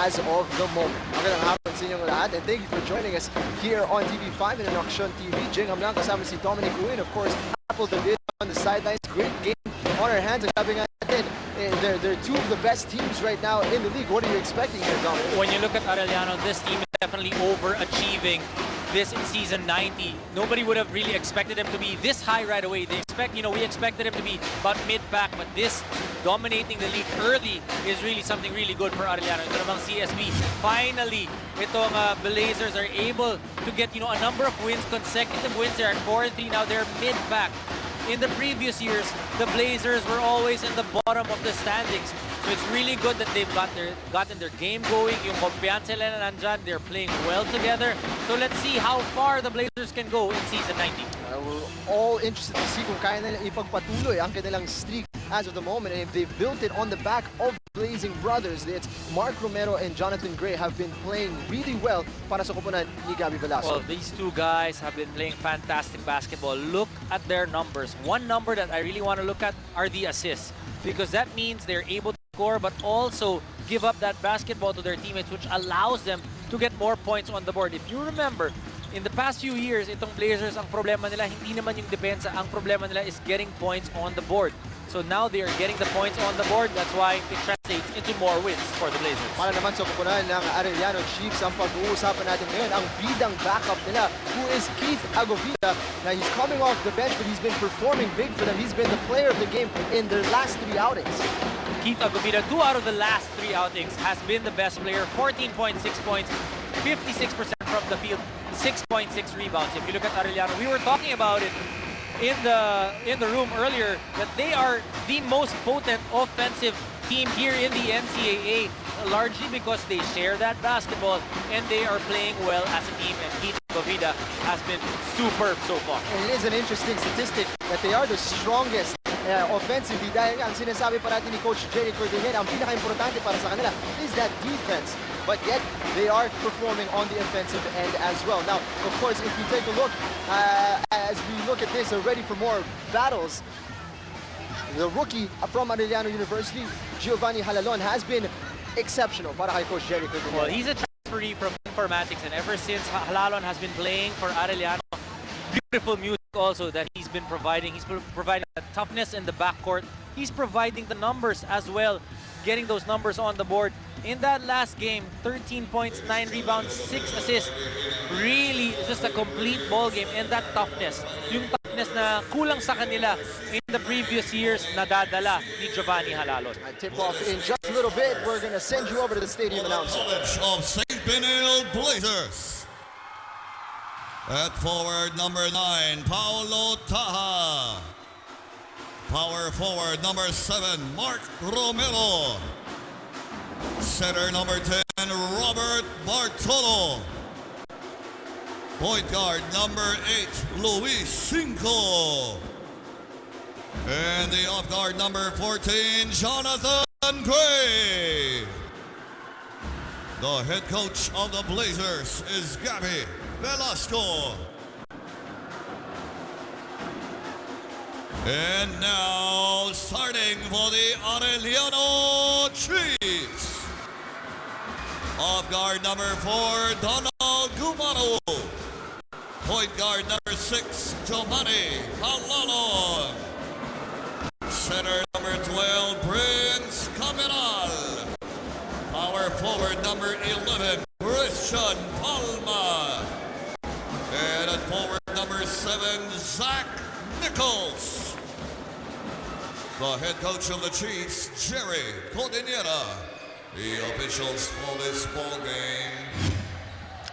as of the moment. Magandang hapon sa inyong lahat, and thank you for joining us here on TV5 and in Action TV. Jing Amlang kasama si Dominic Uy, and of course, Apple David on the sidelines. Great game on our hands. Sabi nga natin, they're two of the best teams right now in the league. What are you expecting here, Dominic? When you look at Arellano, this team is definitely overachieving this in season 90. Nobody would have really expected them to be this high right away. We expected them to be about mid-pack, but this dominating the league early is really something really good for Arellano. Ito namang CSB, finally, itong Blazers are able to get a number of wins, consecutive wins. They're at 4-3 now. They're mid-pack. In the previous years, the Blazers were always in the bottom of the standings. So it's really good that they've gotten their game going. Yung kumpiyansa nila na nandyan, they're playing well together. So let's see how far the Blazers can go in season 90. We're all interested to see kung kaya nila ipagpatuloy ang kanilang streak as of the moment. And if they've built it on the back of Blazing Brothers, it's Mark Romero and Jonathan Gray have been playing really well para sa koponan ni Gabby Velasco. Well, these two guys have been playing fantastic basketball. Look at their numbers. One number that I really want to look at are the assists, because that means they're able to score but also give up that basketball to their teammates, which allows them to get more points on the board. If you remember, in the past few years, itong Blazers, ang problema nila, hindi naman yung depensa, ang problema nila is getting points on the board. So now they are getting the points on the board. That's why it translates into more wins for the Blazers. Para naman sa kupunan ng Arellano Chiefs, ang pag-uusapan natin ngayon, ang bidang backup nila, who is Keith Agovita. Now, he's coming off the bench, but he's been performing big for them. He's been the player of the game in their last 3 outings. Keith Agovita, 2 out of the last 3 outings, has been the best player. 14.6 points, 56% from the field, 6.6 rebounds. If you look at Arellano, we were talking about it in the room earlier that they are the most potent offensive team here in the NCAA, largely because they share that basketball and they are playing well as a team, and Keith Agovita has been superb so far. And it is an interesting statistic that they are the strongest offensively, dahil ang sinasabi pa natin ni Coach Jerry Cordinier, ang pinaka-importante para sa kanila is that defense. But yet, they are performing on the offensive end as well. Now, of course, if you take a look, as we look at this, are ready for more battles. The rookie from Arellano University, Giovanni Halalon, has been exceptional para kay Coach Jerry Cordinier. Well, he's a transferee from informatics, and ever since Halalon has been playing for Arellano, beautiful music also that he's been providing. He's providing the toughness in the backcourt. He's providing the numbers as well, getting those numbers on the board. In that last game, 13 points, 9 rebounds, 6 assists. Really just a complete ball game, and that toughness, yung toughness na kulang sa kanila in the previous years, nadadala ni Giovanni Halalon. I tip off in just a little bit. We're going to send you over to the stadium announcer. Of St. Benilde Blazers. At forward number 9, Paulo Taha. Power forward number 7, Mark Romero. Center number 10, Robert Bartolo. Point guard number 8, Luis Cinco. And the off guard number 14, Jonathan Gray. The head coach of the Blazers is Gabby Velasco. And now, starting for the Arellano Chiefs. Off guard number 4, Donald Gumano. Point guard number 6, Giovanni Halalon. Center number 12, Prince Caminal. Power forward number 11, Christian Palma. And at forward number 7, Zach Nichols. The head coach of the Chiefs, Jerry Cordiniera. The officials for this ball game.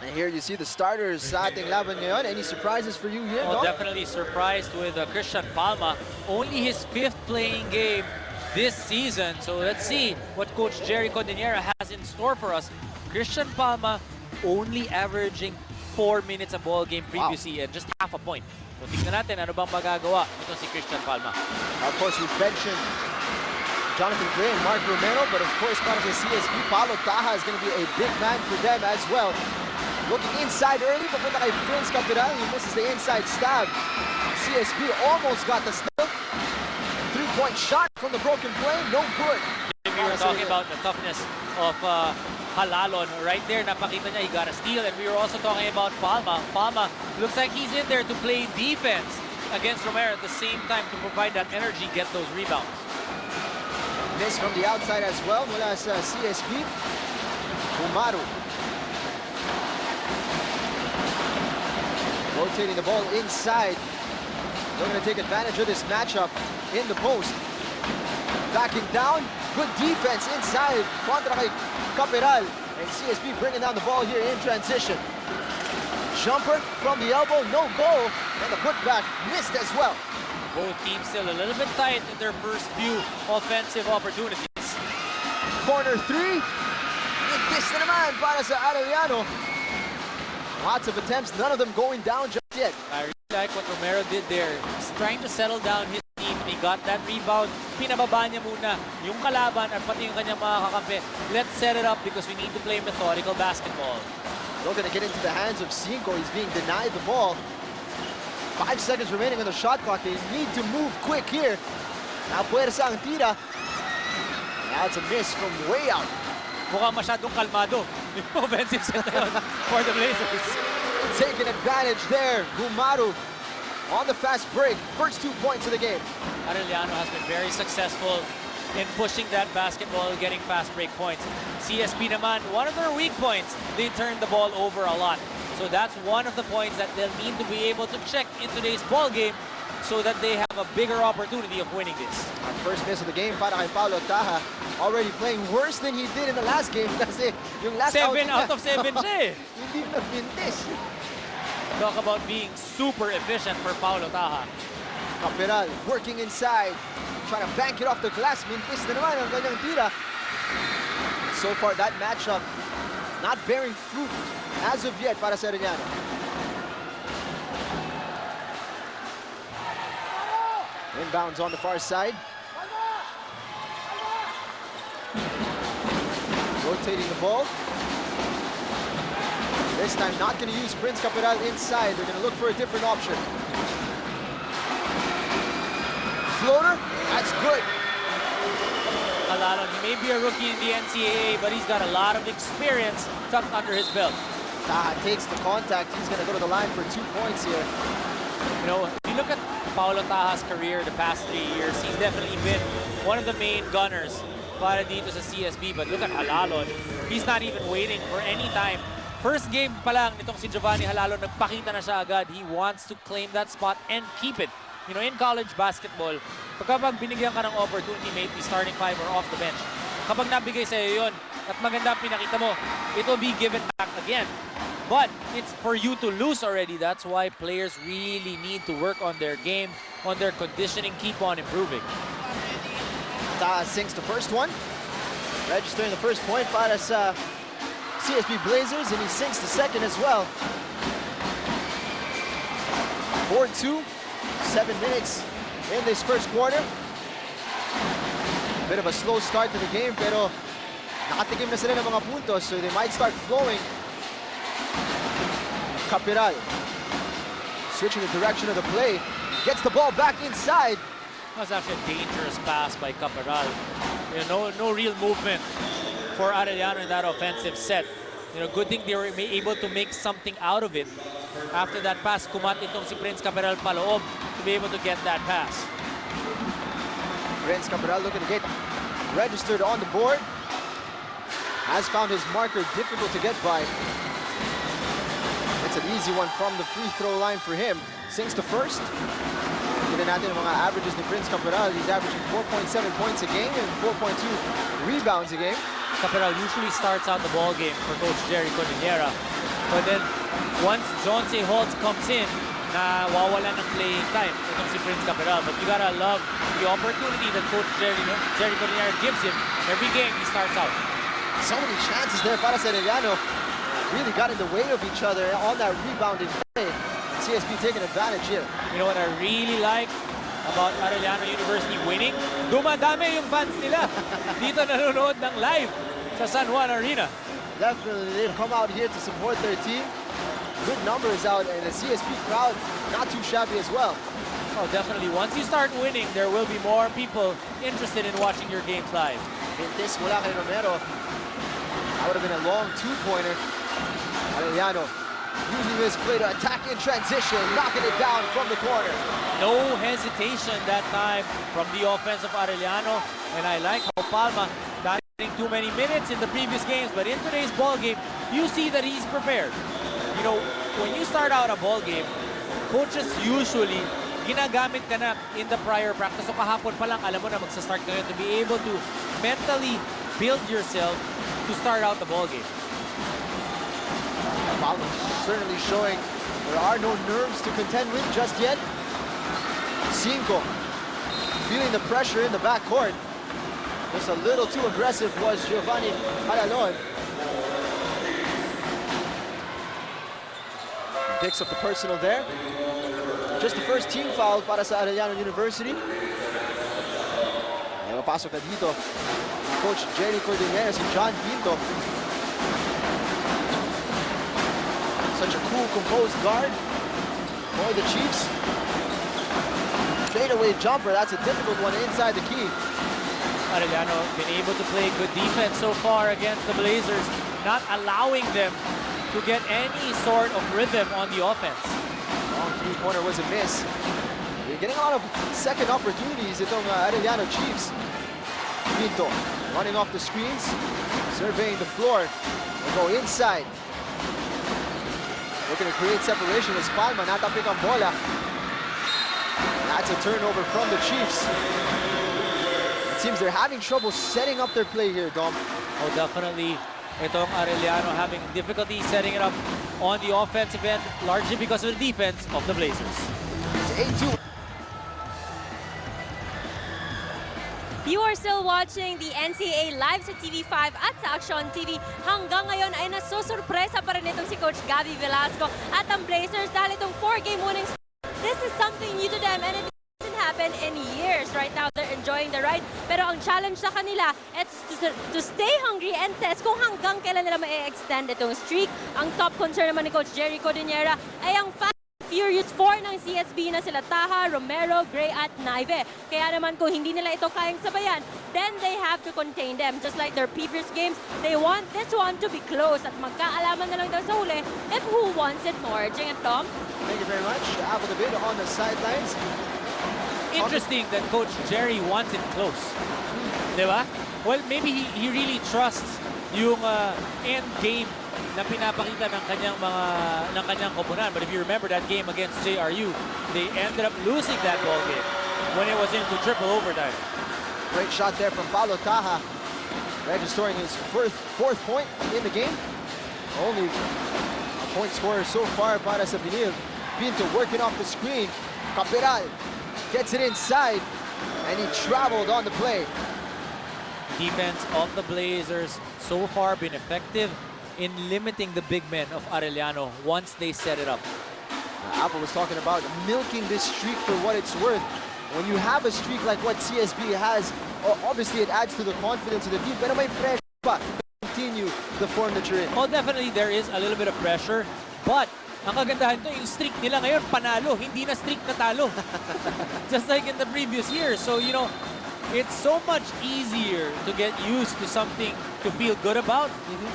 And here you see the starters sa ating laban ngayon. Any surprises for you here, Oh, no? definitely surprised with Christian Palma. Only his 5th playing game this season. So let's see what Coach Jerry Cordiniera has in store for us. Christian Palma only averaging 4 minutes a ball game previously, and just half a point. So tingnan natin ano bang magagawa ito si Christian Palma. Of course, we've mentioned Jonathan Gray and Mark Romero, but of course, para sa CSB, Paulo Taha is going to be a big man for them as well. Looking inside early, papunta kay Prince Capital. He misses the inside stab. CSB almost got the steal. 3-point shot from the broken play, no good. We were talking about the toughness of Halalon. Right there, napakita niya, he got a steal. And we were also talking about Palma. Palma looks like he's in there to play defense against Romero at the same time to provide that energy, get those rebounds. Miss from the outside as well mula sa CSB. Umaru. Rotating the ball inside. They're going to take advantage of this matchup in the post. Backing down. Good defense inside. Contra kay Caperal. And CSB bringing down the ball here in transition. Jumper from the elbow. No goal. And the putback missed as well. Both teams still a little bit tight in their first few offensive opportunities. Corner three. This na naman para sa Arellano. Lots of attempts, none of them going down just yet. I really like what Romero did there. He's trying to settle down his team. He got that rebound. Pinababa niya muna yung kalaban at pati yung kanyang mga kakampi. Let's set it up because we need to play methodical basketball. Looking to get into the hands of Cinco. He's being denied the ball. 5 seconds remaining on the shot clock. They need to move quick here. Now puwersa ang tira. Now it's a miss from way out. Mukhang masyadong kalmado yung offensive set for the Blazers. Taking advantage there. Umaru on the fast break. First 2 points of the game. Arellano has been very successful in pushing that basketball, getting fast break points. CSB naman, one of their weak points, they turn the ball over a lot. So that's one of the points that they'll need to be able to check in today's ball game so that they have a bigger opportunity of winning this. Our first miss of the game para kay Paulo Taha. Already playing worse than he did in the last game kasi yung last 7 out of 7 siya eh. Hindi nagmintis. Talk about being super efficient for Paulo Taha. Caperal working inside. Trying to bank it off the glass. Mintis na naman ang kanyang tira. So far, that matchup not bearing fruit as of yet para sa Arellano. Inbounds on the far side. Rotating the ball. This time not going to use Prince Caperal inside. They're going to look for a different option. Floater, that's good. Halalon, he may be a rookie in the NCAA, but he's got a lot of experience tucked under his belt. Taha takes the contact. He's going to go to the line for 2 points here. You know, if you look at Paulo Taha's career the past 3 years, he's definitely been one of the main gunners para dito sa CSB. But look at Halalon. He's not even waiting for any time. First game pa lang nitong si Giovanni Halalon, nagpakita na siya agad. He wants to claim that spot and keep it. You know, in college basketball, kapag binigyan ka ng opportunity, maybe starting 5 or off the bench, kapag nabigay sa'yo yun at maganda ang pinakita mo, it will be given back again. But it's for you to lose already. That's why players really need to work on their game, on their conditioning, keep on improving. Taha sinks the first one. Registering the first point para sa CSB Blazers, and he sinks the second as well. 4-2. 7 minutes in this first quarter. Bit of a slow start to the game, pero nakatikim na sila ng mga puntos, so they might start flowing. Caperal switching the direction of the play, gets the ball back inside. That was actually a dangerous pass by Caperal. You know, no real movement for Arellano in that offensive set. You know, good thing they were able to make something out of it. After that pass, kumat itong si Prince Caperal paloob to be able to get that pass. Prince Caperal looking to get registered on the board. Has found his marker difficult to get by. It's an easy one from the free throw line for him. Sinks the first. Tignan natin ang mga averages ni Prince Caperal. He's averaging 4.7 points a game and 4.2 rebounds a game. Caperal usually starts out the ball game for Coach Jerry Cordillera. But then, once John C. Holtz comes in, nawawala ng playing time itong si Prince Caperal. But you gotta love the opportunity that Coach Jerry Cordillera gives him. Every game, he starts out. So many chances there para sa Arellano. Really got in the way of each other on that rebounding play. CSB taking advantage here. You know what I really like about Arellano University winning? Dumadami yung fans nila. Dito nanonood ng live sa San Juan Arena. Definitely, they've come out here to support their team. Good numbers out, and the CSB crowd not too shabby as well. Oh, definitely. Once you start winning, there will be more people interested in watching your games live. Mintis mula kay Romero. would have been a long two-pointer. Arellano using this play to attack in transition, knocking it down from the corner. No hesitation that time from the offense of Arellano. And I like how Palma not getting too many minutes in the previous games, but in today's ball game, you see that he's prepared. You know, when you start out a ball game, coaches usually ginagamit ka na in the prior practice. So kahapon pa lang, alam mo na magsa-start ka to be able to mentally build yourself to start out the ball game. Palma certainly showing there are no nerves to contend with just yet. Cinco feeling the pressure in the backcourt. Just a little too aggressive was Giovanni Arellano. Picks up the personal there. Just the first team foul para sa Arellano University. Ay mapasok na dito Coach Jerry Cordillera, si John Pinto. Such a cool, composed guard for the Chiefs. Fadeaway jumper, that's a difficult one inside the key. Arellano been able to play good defense so far against the Blazers, not allowing them to get any sort of rhythm on the offense. Long three-pointer was a miss. They're getting a lot of second opportunities itong Arellano Chiefs. Pinto running off the screens, surveying the floor. They'll go inside. Looking to create separation as Palma natapik ang bola. That's a turnover from the Chiefs. It seems they're having trouble setting up their play here, Dom. Oh, definitely. Itong Arellano having difficulty setting it up on the offensive end, largely because of the defense of the Blazers. It's 8-2. You are still watching the NCAA live sa TV5 at sa Action TV. Hanggang ngayon ay nasusurpresa pa rin itong si Coach Gabby Velasco at ang Blazers dahil itong 4-game winning streak. This is something new to them and it hasn't happened in years. Right now, they're enjoying the ride. Pero ang challenge sa kanila is to stay hungry and test kung hanggang kailan nila ma-extend itong streak. Ang top concern naman ni Coach Jerry Cordillera ay ang Furious 4 ng CSB na sila Taha, Romero, Gray at Naive. Kaya naman kung hindi nila ito kayang sabayan, then they have to contain them. Just like their previous games, they want this one to be close at magkaalaman na lang daw sa huli if who wants it more. Jing and Tom? Thank you very much. Apple the bid on the sidelines. Interesting that Coach Jerry wants it close. Diba? Well, maybe he really trusts yung end game na pinapakita ng kanyang koponan. But if you remember that game against JRU, they ended up losing that ball game when it was into triple overtime. Great shot there from Paulo Taha, registering his fourth point in the game. Only a point scorer so far para sa Benilde. Pinto working off the screen. Capiral gets it inside, and he traveled on the play. Defense of the Blazers so far been effective in limiting the big men of Arellano once they set it up. Apple was talking about milking this streak for what it's worth. When you have a streak like what CSB has, obviously it adds to the confidence of the team, pero may pressure pa to continue the form that you're in. Oh, definitely there is a little bit of pressure, but ang kagandahan to, yung streak nila ngayon, panalo, hindi na streak na talo. Just like in the previous years. So, you know, it's so much easier to get used to something to feel good about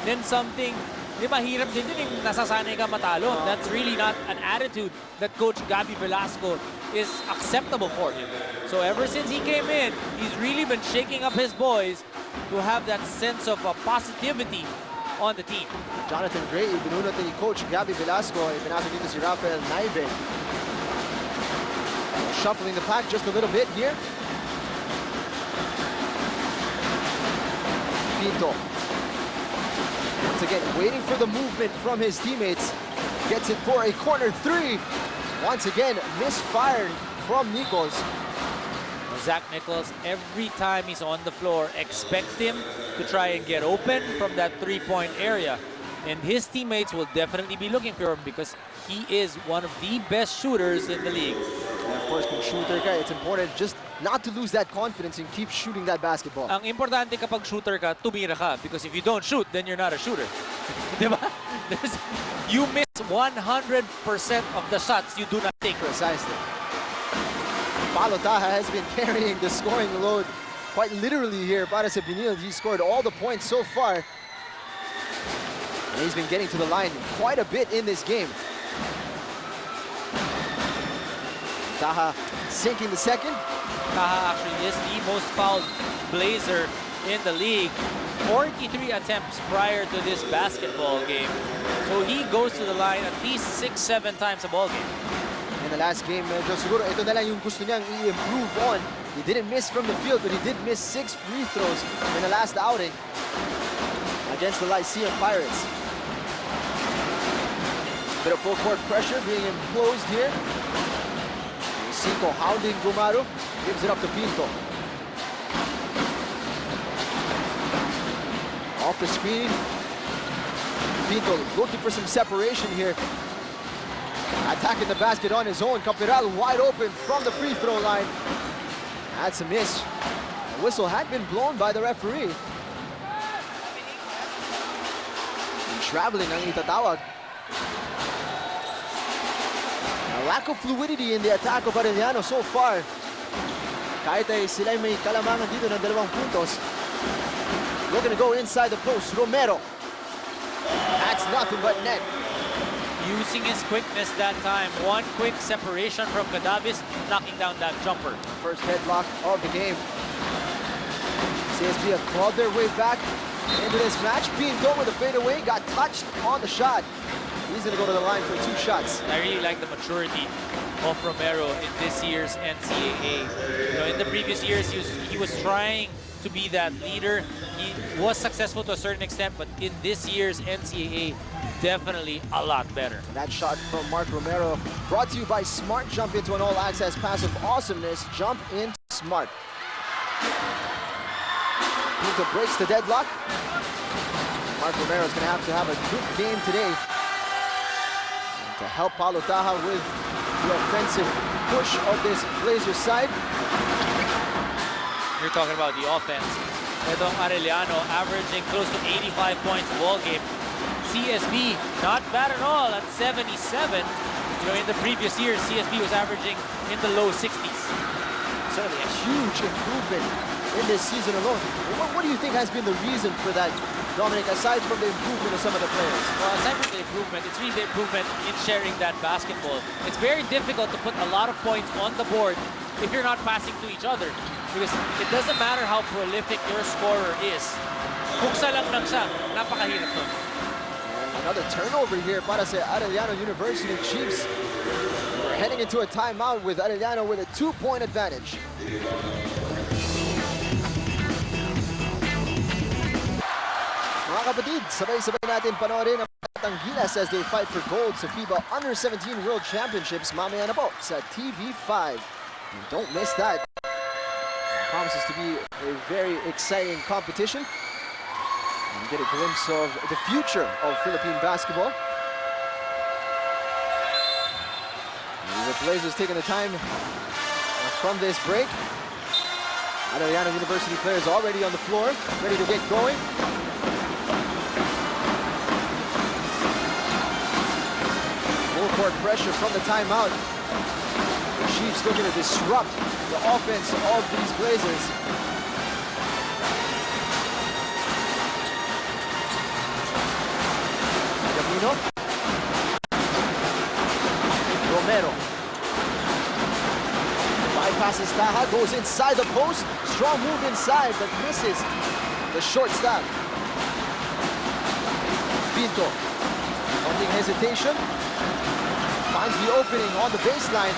than something, di ba, hirap din yun yung nasasanay ka matalo. That's really not an attitude that Coach Gabby Velasco is acceptable for him. So ever since he came in, he's really been shaking up his boys to have that sense of positivity on the team. Jonathan Gray, binunot ni Coach Gabby Velasco, ipinasok dito si Rafael Naive. Shuffling the pack just a little bit here. Pinto. Once again, waiting for the movement from his teammates. Gets it for a corner three. Once again, misfired from Nichols. Zach Nichols, every time he's on the floor, expect him to try and get open from that three-point area. And his teammates will definitely be looking for him because he is one of the best shooters in the league. And of course, kung shooter ka, it's important just not to lose that confidence and keep shooting that basketball. Ang importante kapag shooter ka, tumira ka. Because if you don't shoot, then you're not a shooter. Diba? You miss 100% of the shots you do not take. Precisely. Paulo Taha has been carrying the scoring load quite literally here para sa Benilde. He scored all the points so far. And he's been getting to the line quite a bit in this game. Taha sinking the second. Taha actually is the most fouled Blazer in the league. 43 attempts prior to this basketball game. So he goes to the line at least 6-7 times a ball game. In the last game, medyo siguro ito na lang yung gusto niyang i-improve on. He didn't miss from the field, but he did miss 6 free throws in the last outing against the Lyceum Pirates. Bit of full court pressure being imposed here. Cinco hounding Gumaru, gives it up to Pinto. Off the screen, Pinto looking for some separation here. Attacking the basket on his own. Capiral wide open from the free throw line. That's a miss. The whistle had been blown by the referee. Traveling ang itatawag. A lack of fluidity in the attack of Arellano so far. Kahit ay sila may kalamangan dito ng 2 puntos. Looking to go inside the post. Romero. That's nothing but net. Using his quickness that time. One quick separation from Cadavis, knocking down that jumper. First headlock of the game. CSB have clawed their way back into this match. Pinto with a fadeaway, got touched on the shot. He's gonna go to the line for 2 shots. I really like the maturity of Romero in this year's NCAA. You know, in the previous years, he was trying to be that leader. He was successful to a certain extent, but in this year's NCAA, definitely a lot better. That shot from Mark Romero brought to you by Smart. Jump into an all-access pass of awesomeness. Jump in Smart. Pinto breaks the deadlock. Mark Romero is going to have a good game today to help Paulo Taha with the offensive push of this Blazers side. You're talking about the offense. Itong Arellano averaging close to 85 points a ball game. CSB, not bad at all at 77. You know, in the previous years, CSB was averaging in the low 60s. Certainly a huge improvement in this season alone. What do you think has been the reason for that, Dominic, aside from the improvement of some of the players? Well, aside from the improvement, it's really the improvement in sharing that basketball. It's very difficult to put a lot of points on the board if you're not passing to each other. Because it doesn't matter how prolific your scorer is. Buksa lang siya, napakahirap nun. Another turnover here para sa Arellano University Chiefs. We're heading into a timeout with Arellano with a 2-point advantage. Mga kapatid, sabay-sabay natin panoorin ang batang Gilas as they fight for gold sa FIBA Under-17 World Championships mamaya na po sa TV5. And don't miss that. Promises to be a very exciting competition. And get a glimpse of the future of Philippine basketball. And the Blazers taking the time from this break. Arellano University players already on the floor, ready to get going. Full court pressure from the timeout. The Chiefs looking to disrupt the offense of these Blazers. Camino. Romero. Bypasses Taha, goes inside the post. Strong move inside, but misses the short stop. Pinto. Wanting hesitation. Finds the opening on the baseline.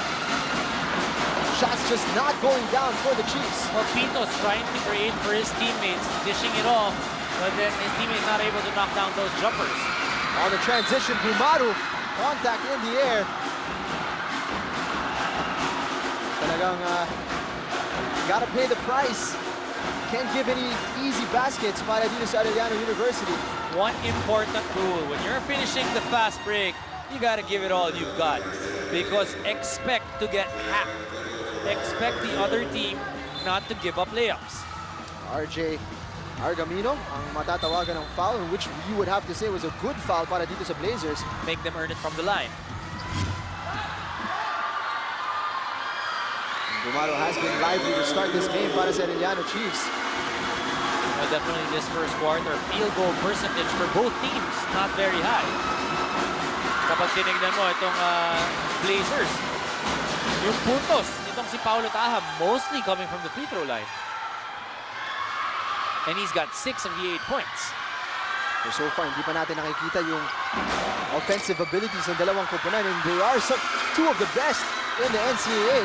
Shots just not going down for the Chiefs. Well, Pinto's trying to create for his teammates, dishing it off, but then his teammates not able to knock down those jumpers. On the transition, Gumaru, contact in the air. Talagang gotta pay the price. Can't give any easy baskets para dito sa Arellano University. One important rule, when you're finishing the fast break, you gotta give it all you've got. Because expect to get hacked. Expect the other team not to give up layups. RJ Argamino ang matatawagan ng foul, which you would have to say was a good foul para dito sa Blazers. Make them earn it from the line. Gumaru has been lively to start this game para sa Arellano Chiefs. The definitely this first quarter. Field goal percentage for both teams, not very high. Kapag tinignan mo itong Blazers, yung puntos nitong si Paulo Taha, mostly coming from the free throw line. And he's got 6 of the 8 points. So far, hindi pa natin nakikita yung offensive abilities ng dalawang koponan, and they are two of the best in the NCAA.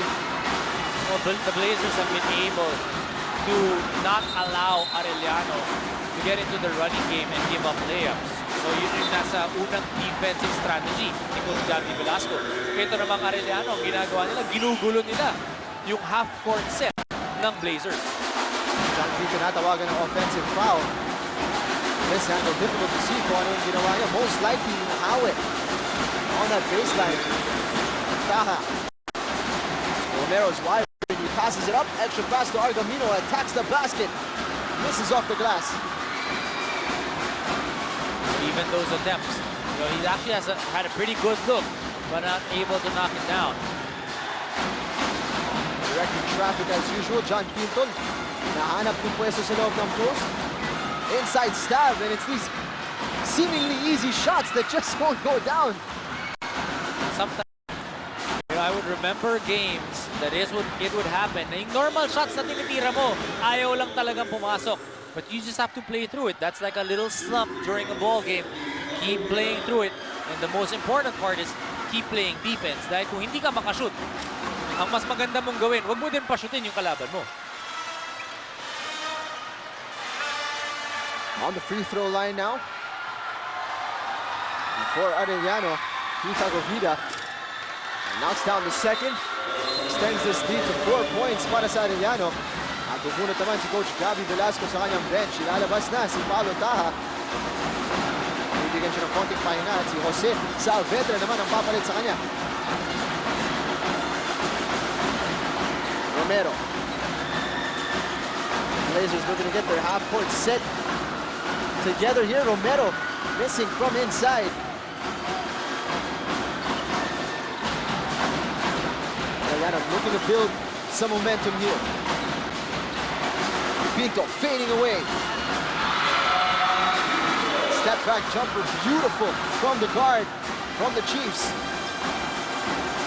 Well, the Blazers have been able to not allow Arellano to get into the running game and give up layups. So yun yung nasa unang defensive strategy ni Coach Gabi Velasco. Ito namang Arellano, ang ginagawa nila, ginugulo nila yung half-court set ng Blazers. John P. tinatawagan ng offensive foul. Mishandle, difficult to see kung ano yung ginawa niya. Most likely yung hawit on that baseline. Taha. Romero's wide. He passes it up. Extra pass to Argamino. Attacks the basket. Misses off the glass. Even those attempts, you know, he actually had a pretty good look, but not able to knock it down. Directing traffic as usual. John Pinton. Nahanap yung pwesto sa loob ng post. Inside stab, and it's these seemingly easy shots that just won't go down. Sometimes, you know, I would remember games that it would happen. Na yung normal shots na tinitira mo, ayaw lang talagang pumasok. But you just have to play through it. That's like a little slump during a ball game. Keep playing through it. And the most important part is keep playing defense. Dahil kung hindi ka makashoot, ang mas maganda mong gawin, huwag mo din pa-shootin yung kalaban mo. On the free throw line now. For Arellano, Vida knocks down the second. Extends this lead to 4 points para sa Arellano. At bubunot naman si Coach Gabi Velasco sa kanyang bench. Ilalabas na si Paulo Taha. Bibigyan siya ng konting pahinga at si Jose Saavedra naman ang papalit sa kanya. Romero. Blazers looking to get their half-court set together here. Romero missing from inside. Arellano looking to build some momentum here. Pinto fading away. Step back jumper, beautiful from the guard, from the Chiefs.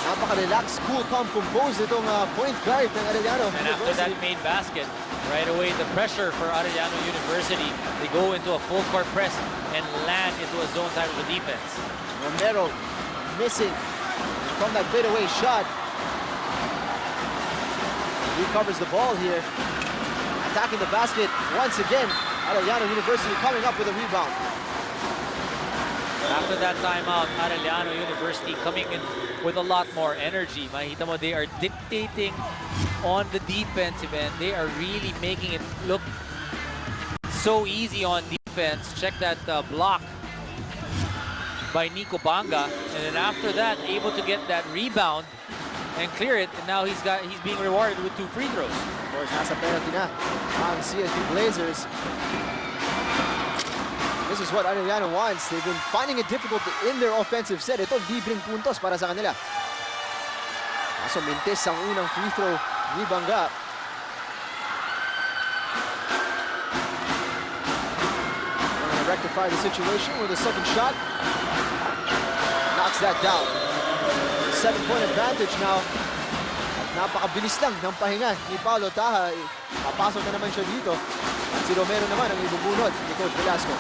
Napaka-relaxed, cool, calm, composed itong point guard ng Arellano And after that University. made basket, right away the pressure for Arellano University, they go into a full court press and land into a zone side of the defense. Romero missing from that fadeaway shot. Recovers the ball here. Attacking the basket once again. Arellano University coming up with a rebound. After that timeout, Arellano University coming in with a lot more energy. Makita mo, they are dictating on the defensive end. They are really making it look so easy on defense. Check that block by Nico Banga. And then after that, able to get that rebound and clear it. And now he's being rewarded with 2 free throws. Of course, nasa penalty na ang CSB Blazers. This is what Arellano wants. They've been finding it difficult in their offensive set. Ito, libreng puntos para sa kanila. Kaso mintis ang unang free throw ni Banga. They're gonna rectify the situation with a second shot. Knocks that down. 7-point advantage now. Napakabilis lang ng pahinga ni Paulo Taha. Papasok na naman siya dito. At si Romero naman ang ibubunod ni Coach Velasco.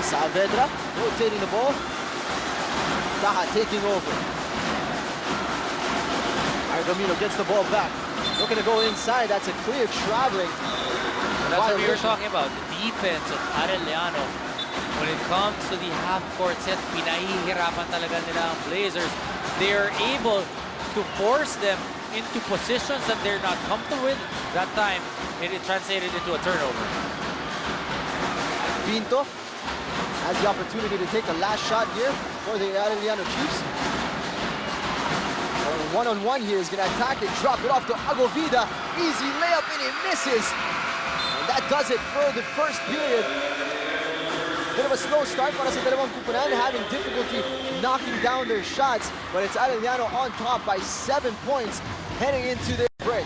Saavedra rotating the ball. Taha taking over. Argamino gets the ball back. Looking to go inside. That's a clear traveling. That's what we were talking about. The defense of Arellano. When it comes to the half-court set, pinahihirapan talaga nila ang Blazers. They are able to force them into positions that they're not comfortable with. That time, it translated into a turnover. Pinto has the opportunity to take the last shot here for the Arellano Chiefs. One-on-one here is going to attack it, drop it off to Agovida. Easy layup, and it misses. And that does it for the first period. Bit of a slow start para sa dalawang kupunan, having difficulty knocking down their shots, but it's Arellano on top by 7 points. heading into their break.